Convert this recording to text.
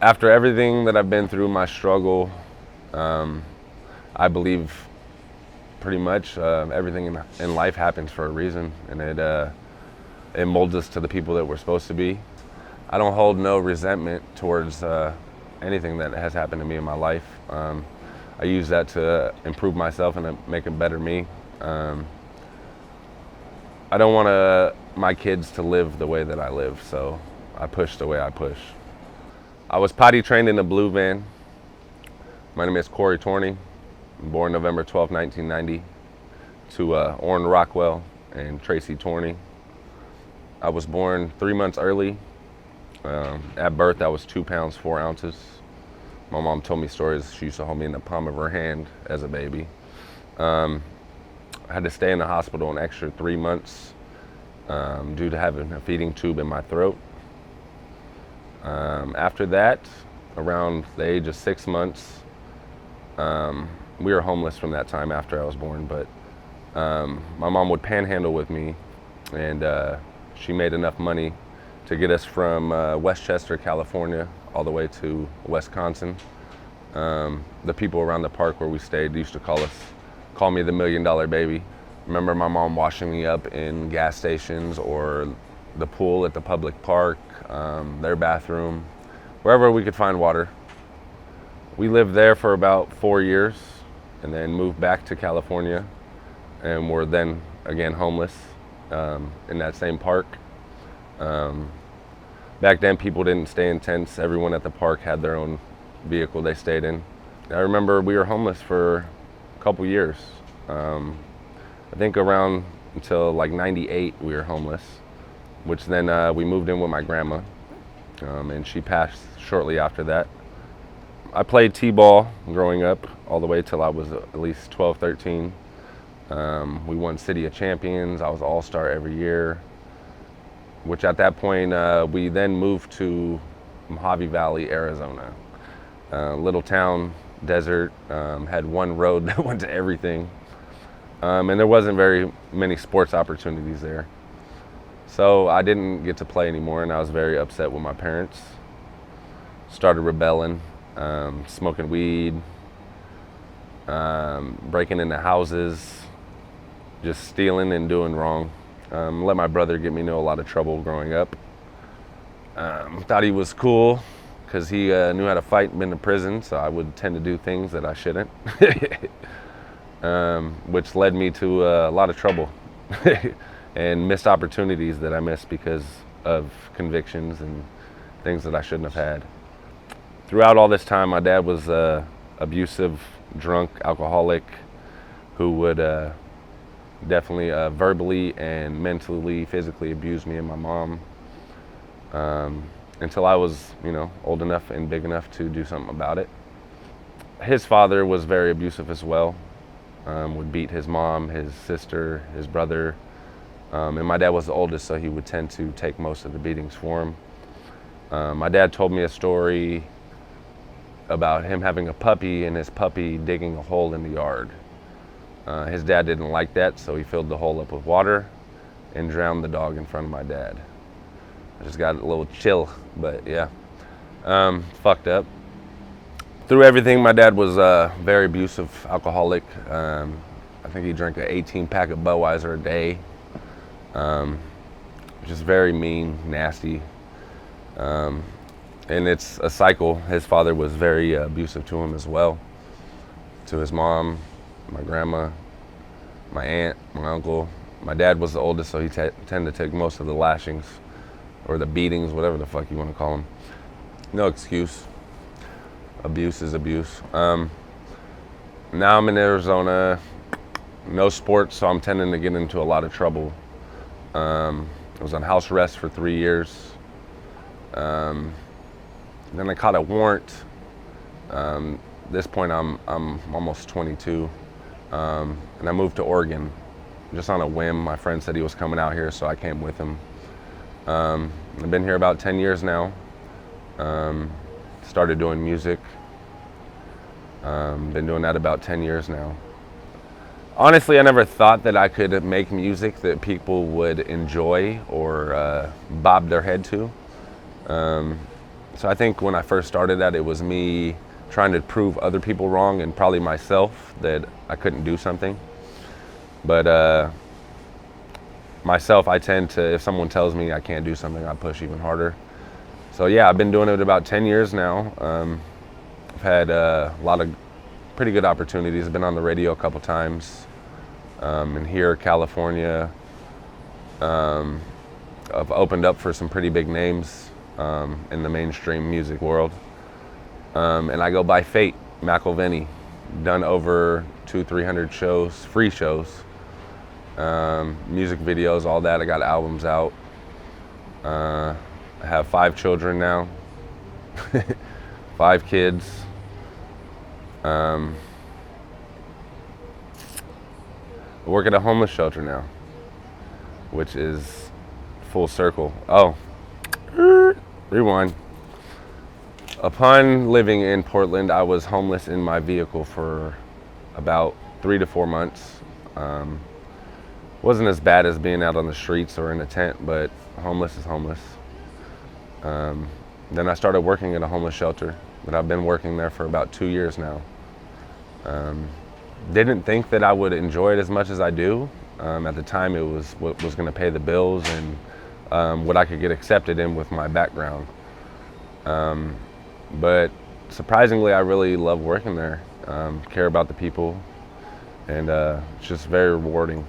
After everything that I've been through, my struggle, I believe pretty much everything in life happens for a reason, and it molds us to the people that we're supposed to be. I don't hold no resentment towards anything that has happened to me in my life. I use that to improve myself and to make a better me. I don't want my kids to live the way that I live, so I push the way I push. I was potty trained in a blue van. My name is Corey Torney. I'm born November 12, 1990, to Orrin Rockwell and Tracy Torney. I was born 3 months early. At birth, I was 2 pounds, 4 ounces. My mom told me stories. She used to hold me in the palm of her hand as a baby. I had to stay in the hospital an extra 3 months due to having a feeding tube in my throat. After that, around the age of 6 months, we were homeless from that time after I was born, but my mom would panhandle with me, and she made enough money to get us from Westchester, California, all the way to Wisconsin. The people around the park where we stayed used to call me the $1 million baby. Remember my mom washing me up in gas stations or the pool at the public park, their bathroom, wherever we could find water. We lived there for about 4 years and then moved back to California, and were then again homeless in that same park. Back then people didn't stay in tents. Everyone at the park had their own vehicle they stayed in. I remember we were homeless for a couple years. I think around until like 98 we were homeless, which then we moved in with my grandma, and she passed shortly after that. I played t-ball growing up all the way till I was at least 12, 13. We won City of Champions. I was all-star every year, which at that point we then moved to Mojave Valley, Arizona. Little town, desert, had one road that went to everything. And there wasn't very many sports opportunities there. So I didn't get to play anymore, and I was very upset with my parents. Started rebelling, smoking weed, breaking into houses, just stealing and doing wrong. Let my brother get me into a lot of trouble growing up. Thought he was cool because he knew how to fight and been to prison, so I would tend to do things that I shouldn't. Which led me to a lot of trouble and missed opportunities that I missed because of convictions and things that I shouldn't have had. Throughout all this time, my dad was abusive, drunk, alcoholic, who would definitely verbally and mentally, physically abuse me and my mom until I was, old enough and big enough to do something about it. His father was very abusive as well. Would beat his mom, his sister, his brother, and my dad was the oldest, so he would tend to take most of the beatings for him. My dad told me a story about him having a puppy and his puppy digging a hole in the yard. His dad didn't like that, so he filled the hole up with water and drowned the dog in front of my dad. I just got a little chill, but yeah, fucked up. Through everything, my dad was very abusive, alcoholic. I think he drank an 18-pack of Budweiser a day. Just very mean, nasty. And it's a cycle. His father was very abusive to him as well, to his mom, my grandma, my aunt, my uncle. My dad was the oldest, so he tended to take most of the lashings or the beatings, whatever the fuck you want to call them. No excuse. Abuse is abuse. Now I'm in Arizona, no sports, so I'm tending to get into a lot of trouble. I was on house arrest for 3 years. Then I caught a warrant. At this point I'm almost 22. And I moved to Oregon just on a whim. My friend said he was coming out here, so I came with him. I've been here about 10 years now. Started doing music. Been doing that about 10 years now. Honestly, I never thought that I could make music that people would enjoy or bob their head to. So I think when I first started that, it was me trying to prove other people wrong and probably myself that I couldn't do something. But myself, I tend to, if someone tells me I can't do something, I push even harder. So yeah, I've been doing it about 10 years now. I've had a lot of pretty good opportunities. I've been on the radio a couple times. And here, California, I've opened up for some pretty big names in the mainstream music world. And I go by Fate, McElvenney. Done over 200-300 shows, free shows, music videos, all that. I got albums out. I have 5 children now, 5 kids. I work at a homeless shelter now, which is full circle. Oh, rewind. Upon living in Portland, I was homeless in my vehicle for about 3 to 4 months. Wasn't as bad as being out on the streets or in a tent, but homeless is homeless. Then I started working at a homeless shelter, but I've been working there for about 2 years now. Didn't think that I would enjoy it as much as I do. At the time, it was what was going to pay the bills and what I could get accepted in with my background. But surprisingly, I really love working there, care about the people, and it's just very rewarding.